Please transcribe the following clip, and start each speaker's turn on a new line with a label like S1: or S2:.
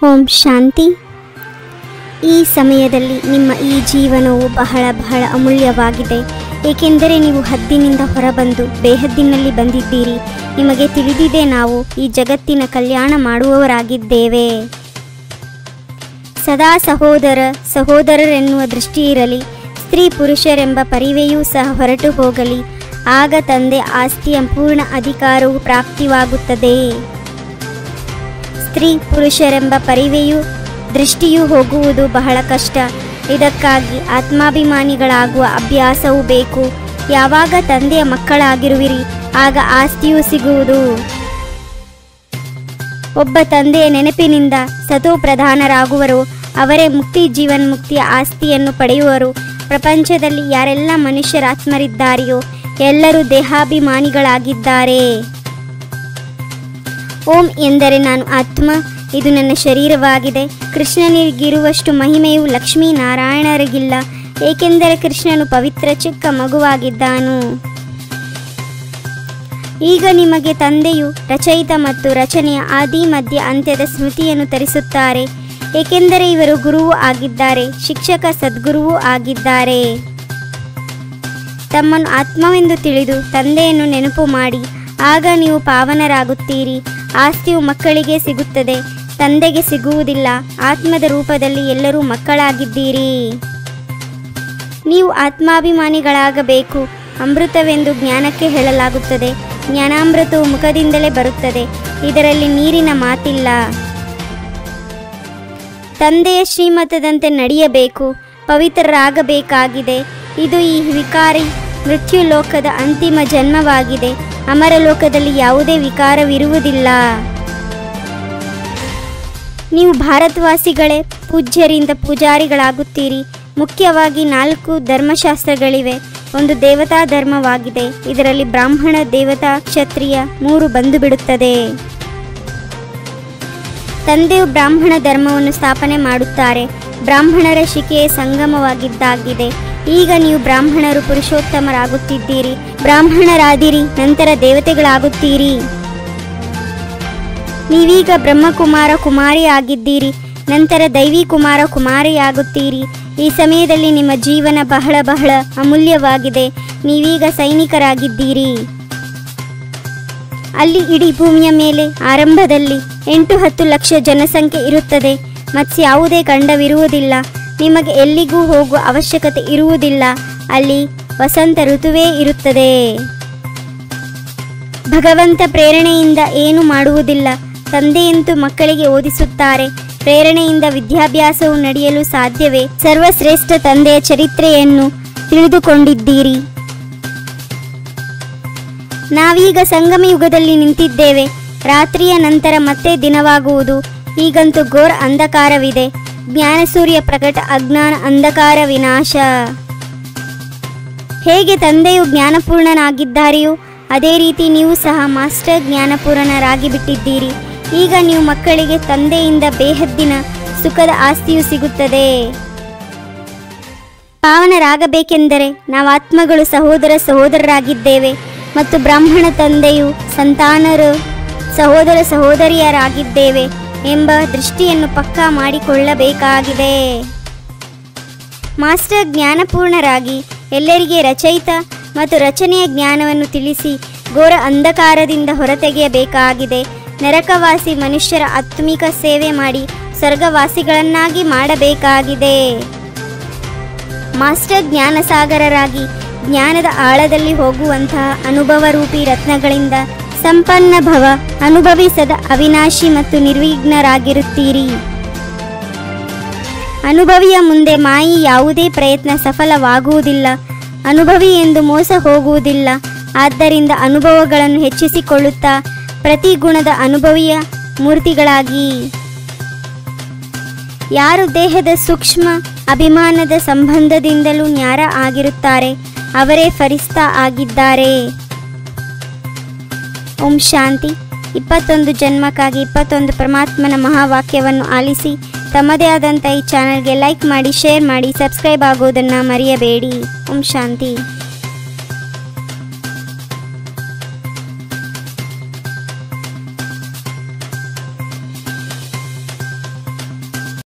S1: ಓಂ ಶಾಂತಿ. ಈ ಸಮಯದಲ್ಲಿ ನಿಮ್ಮ ಈ ಜೀವನವು ಬಹಳ ಅಮೂಲ್ಯವಾಗಿದೆ. ಏಕೆಂದರೆ ನೀವು ಹದ್ದಿನಿಂದ ಹೊರಬಂದು ಬೇಹದ್ದಿನಲ್ಲಿ ಬಂದಿದ್ದೀರಿ. ನಿಮಗೆ ತಿಳಿದಿದೆ, ನಾವು ಈ ಜಗತ್ತಿನ ಕಲ್ಯಾಣ ಮಾಡುವವರಾಗಿದ್ದೇವೆ. ಸದಾ ಸಹೋದರರೆನ್ನುವ ದೃಷ್ಟಿ ಇರಲಿ. ಸ್ತ್ರೀ ಪುರುಷರೆಂಬ ಪರಿವೆಯೂ ಸಹ ಹೊರಟು ಹೋಗಲಿ. ಆಗ ತಂದೆ ಆಸ್ತಿಯ ಪೂರ್ಣ ಅಧಿಕಾರವು ಪ್ರಾಪ್ತಿವಾಗುತ್ತದೆ. ಸ್ತ್ರೀ ಪುರುಷರೆಂಬ ಪರಿವೆಯೂ ದೃಷ್ಟಿಯೂ ಹೋಗುವುದು ಬಹಳ ಕಷ್ಟ. ಇದಕ್ಕಾಗಿ ಆತ್ಮಾಭಿಮಾನಿಗಳಾಗುವ ಅಭ್ಯಾಸವೂ ಬೇಕು. ಯಾವಾಗ ತಂದೆಯ ಮಕ್ಕಳಾಗಿರುವಿರಿ, ಆಗ ಆಸ್ತಿಯೂ ಸಿಗುವುದು. ಒಬ್ಬ ತಂದೆಯ ನೆನಪಿನಿಂದ ಸತೋ ಪ್ರಧಾನರಾಗುವರು. ಅವರೇ ಮುಕ್ತಿ ಜೀವನ್ಮುಕ್ತಿಯ ಆಸ್ತಿಯನ್ನು ಪಡೆಯುವರು. ಪ್ರಪಂಚದಲ್ಲಿ ಯಾರೆಲ್ಲ ಮನುಷ್ಯರಾತ್ಮರಿದ್ದಾರೆಯೋ ಎಲ್ಲರೂ ದೇಹಾಭಿಮಾನಿಗಳಾಗಿದ್ದಾರೆ. ಓಂ ಎಂದರೆ ನಾನು ಆತ್ಮ, ಇದು ನನ್ನ ಶರೀರವಾಗಿದೆ. ಕೃಷ್ಣನಿಗಿರುವಷ್ಟು ಮಹಿಮೆಯು ಲಕ್ಷ್ಮೀನಾರಾಯಣರಿಗಿಲ್ಲ. ಏಕೆಂದರೆ ಕೃಷ್ಣನು ಪವಿತ್ರ ಚಿಕ್ಕ ಮಗುವಾಗಿದ್ದಾನು. ಈಗ ನಿಮಗೆ ತಂದೆಯು ರಚಯಿತ ಮತ್ತು ರಚನೆಯ ಆದಿ ಮಧ್ಯ ಅಂತ್ಯದ ಸ್ಮೃತಿಯನ್ನು ತರಿಸುತ್ತಾರೆ. ಏಕೆಂದರೆ ಇವರು ಗುರುವೂ ಆಗಿದ್ದಾರೆ, ಶಿಕ್ಷಕ ಸದ್ಗುರುವೂ ಆಗಿದ್ದಾರೆ. ತಮ್ಮನ್ನು ಆತ್ಮವೆಂದು ತಿಳಿದು ತಂದೆಯನ್ನು ನೆನಪು ಮಾಡಿ. ಆಗ ನೀವು ಪಾವನರಾಗುತ್ತೀರಿ. ಆಸ್ತಿಯು ಮಕ್ಕಳಿಗೆ ಸಿಗುತ್ತದೆ, ತಂದೆಗೆ ಸಿಗುವುದಿಲ್ಲ. ಆತ್ಮದ ರೂಪದಲ್ಲಿ ಎಲ್ಲರೂ ಮಕ್ಕಳಾಗಿದ್ದೀರಿ. ನೀವು ಆತ್ಮಾಭಿಮಾನಿಗಳಾಗಬೇಕು. ಅಮೃತವೆಂದು ಜ್ಞಾನಕ್ಕೆ ಹೇಳಲಾಗುತ್ತದೆ. ಜ್ಞಾನಾಮೃತವು ಮುಖದಿಂದಲೇ ಬರುತ್ತದೆ. ಇದರಲ್ಲಿ ನೀರಿನ ಮಾತಿಲ್ಲ. ತಂದೆಯ ಶ್ರೀಮತದಂತೆ ನಡೆಯಬೇಕು, ಪವಿತ್ರರಾಗಬೇಕಾಗಿದೆ. ಇದು ಈ ವಿಕಾರಿ ಮೃತ್ಯುಲೋಕದ ಅಂತಿಮ ಜನ್ಮವಾಗಿದೆ. ಅಮರಲೋಕದಲ್ಲಿ ಯಾವುದೇ ವಿಕಾರವಿರುವುದಿಲ್ಲ. ನೀವು ಭಾರತವಾಸಿಗಳೇ ಪೂಜ್ಯರಿಂದ ಪೂಜಾರಿಗಳಾಗುತ್ತೀರಿ. ಮುಖ್ಯವಾಗಿ 4 ಧರ್ಮಶಾಸ್ತ್ರಗಳಿವೆ. ಒಂದು ದೇವತಾ ಧರ್ಮವಾಗಿದೆ. ಇದರಲ್ಲಿ ಬ್ರಾಹ್ಮಣ, ದೇವತಾ, ಕ್ಷತ್ರಿಯ 3 ಬಂದು ಬಿಡುತ್ತದೆ. ತಂದೆಯು ಬ್ರಾಹ್ಮಣ ಧರ್ಮವನ್ನು ಸ್ಥಾಪನೆ ಮಾಡುತ್ತಾರೆ. ಬ್ರಾಹ್ಮಣರ ಶಿಕೆಯ ಸಂಗಮವಾಗಿದ್ದಾಗಿದೆ. ಈಗ ನೀವು ಬ್ರಾಹ್ಮಣರು ಪುರುಷೋತ್ತಮರಾಗುತ್ತಿದ್ದೀರಿ. ಬ್ರಾಹ್ಮಣರಾದಿರಿ, ನಂತರ ದೇವತೆಗಳಾಗುತ್ತೀರಿ. ನೀವೀಗ ಬ್ರಹ್ಮಕುಮಾರ ಕುಮಾರಿ ಆಗಿದ್ದೀರಿ, ನಂತರ ದೈವಿ ಕುಮಾರ ಕುಮಾರಿಯಾಗುತ್ತೀರಿ. ಈ ಸಮಯದಲ್ಲಿ ನಿಮ್ಮ ಜೀವನ ಬಹಳ ಅಮೂಲ್ಯವಾಗಿದೆ. ನೀವೀಗ ಸೈನಿಕರಾಗಿದ್ದೀರಿ. ಅಲ್ಲಿ ಇಡೀ ಭೂಮಿಯ ಮೇಲೆ ಆರಂಭದಲ್ಲಿ 8-10 ಲಕ್ಷ ಜನಸಂಖ್ಯೆ ಇರುತ್ತದೆ. ಮತ್ಯಾವುದೇ ಖಂಡವಿರುವುದಿಲ್ಲ. ನಿಮಗೆ ಎಲ್ಲಿಗೂ ಹೋಗುವ ಅವಶ್ಯಕತೆ ಇರುವುದಿಲ್ಲ. ಅಲ್ಲಿ ವಸಂತ ಋತುವೇ ಇರುತ್ತದೆ. ಭಗವಂತ ಪ್ರೇರಣೆಯಿಂದ ಏನು ಮಾಡುವುದಿಲ್ಲ. ತಂದೆಯಂತೂ ಮಕ್ಕಳಿಗೆ ಓದಿಸುತ್ತಾರೆ. ಪ್ರೇರಣೆಯಿಂದ ವಿದ್ಯಾಭ್ಯಾಸವು ನಡೆಯಲು ಸಾಧ್ಯವೇ? ಸರ್ವಶ್ರೇಷ್ಠ ತಂದೆಯ ಚರಿತ್ರೆಯನ್ನು ತಿಳಿದುಕೊಂಡಿದ್ದೀರಿ. ನಾವೀಗ ಸಂಗಮ ಯುಗದಲ್ಲಿ ನಿಂತಿದ್ದೇವೆ. ರಾತ್ರಿಯ ನಂತರ ಮತ್ತೆ ದಿನವಾಗುವುದು. ಈಗಂತೂ ಘೋರ ಅಂಧಕಾರವಿದೆ. ಜ್ಞಾನಸೂರ್ಯ ಪ್ರಕಟ, ಅಜ್ಞಾನ ಅಂಧಕಾರ ವಿನಾಶ. ಹೇಗೆ ತಂದೆಯು ಜ್ಞಾನಪೂರ್ಣನಾಗಿದ್ದಾರೆಯೋ ಅದೇ ರೀತಿ ನೀವು ಸಹ ಮಾಸ್ಟರ್ ಜ್ಞಾನಪೂರ್ಣರಾಗಿ ಬಿಟ್ಟಿದ್ದೀರಿ. ಈಗ ನೀವು ಮಕ್ಕಳಿಗೆ ತಂದೆಯಿಂದ ಬೇಹದ್ದಿನ ಸುಖದ ಆಸ್ತಿಯು ಸಿಗುತ್ತದೆ. ಪಾವನರಾಗಬೇಕೆಂದರೆ ನಾವು ಆತ್ಮಗಳು ಸಹೋದರರಾಗಿದ್ದೇವೆ ಮತ್ತು ಬ್ರಾಹ್ಮಣ ತಂದೆಯು ಸಂತಾನರು ಸಹೋದರಿಯರಾಗಿದ್ದೇವೆ ಎಂಬ ದೃಷ್ಟಿಯನ್ನು ಪಕ್ಕಾ ಮಾಡಿಕೊಳ್ಳಬೇಕಾಗಿದೆ. ಮಾಸ್ಟರ್ ಜ್ಞಾನಪೂರ್ಣರಾಗಿ ಎಲ್ಲರಿಗೆ ರಚಯಿತ ಮತ್ತು ರಚನೆಯ ಜ್ಞಾನವನ್ನು ತಿಳಿಸಿ ಘೋರ ಅಂಧಕಾರದಿಂದ ಹೊರತೆಗೆಯಬೇಕಾಗಿದೆ. ನರಕವಾಸಿ ಮನುಷ್ಯರ ಆತ್ಮಿಕ ಸೇವೆ ಮಾಡಿ ಸ್ವರ್ಗವಾಸಿಗಳನ್ನಾಗಿ ಮಾಡಬೇಕಾಗಿದೆ. ಮಾಸ್ಟರ್ ಜ್ಞಾನಸಾಗರರಾಗಿ ಜ್ಞಾನದ ಆಳದಲ್ಲಿ ಹೋಗುವಂತಹ ಅನುಭವ ರೂಪಿ ರತ್ನಗಳಿಂದ ಸಂಪನ್ನ ಭವ. ಅನುಭವಿಸದ ಅವಿನಾಶಿ ಮತ್ತು ನಿರ್ವಿಘ್ನರಾಗಿರುತ್ತೀರಿ. ಅನುಭವಿಯ ಮುಂದೆ ಮಾಯಿ ಯಾವುದೇ ಪ್ರಯತ್ನ ಸಫಲವಾಗುವುದಿಲ್ಲ. ಅನುಭವಿ ಎಂದು ಮೋಸ ಹೋಗುವುದಿಲ್ಲ. ಆದ್ದರಿಂದ ಅನುಭವಗಳನ್ನು ಹೆಚ್ಚಿಸಿಕೊಳ್ಳುತ್ತಾ ಪ್ರತಿ ಗುಣದ ಅನುಭವಿಯ ಮೂರ್ತಿಗಳಾಗಿ. ಯಾರು ದೇಹದ ಸೂಕ್ಷ್ಮ ಅಭಿಮಾನದ ಸಂಬಂಧದಿಂದಲೂ ನ್ಯಾರ ಆಗಿರುತ್ತಾರೆ, ಅವರೇ ಫರಿಸ್ತಾ ಆಗಿದ್ದಾರೆ. ಓಂ ಶಾಂತಿ. 21 ಜನ್ಮಕ್ಕಾಗಿ 21 ಪರಮಾತ್ಮನ ಮಹಾವಾಕ್ಯವನ್ನು ಆಲಿಸಿ ತಮ್ಮದೇ ಆದಂಥ ಈ ಚಾನಲ್ಗೆ ಲೈಕ್ ಮಾಡಿ, ಶೇರ್ ಮಾಡಿ, ಸಬ್ಸ್ಕ್ರೈಬ್ ಆಗೋದನ್ನು ಮರೆಯಬೇಡಿ. ಓಂ ಶಾಂತಿ.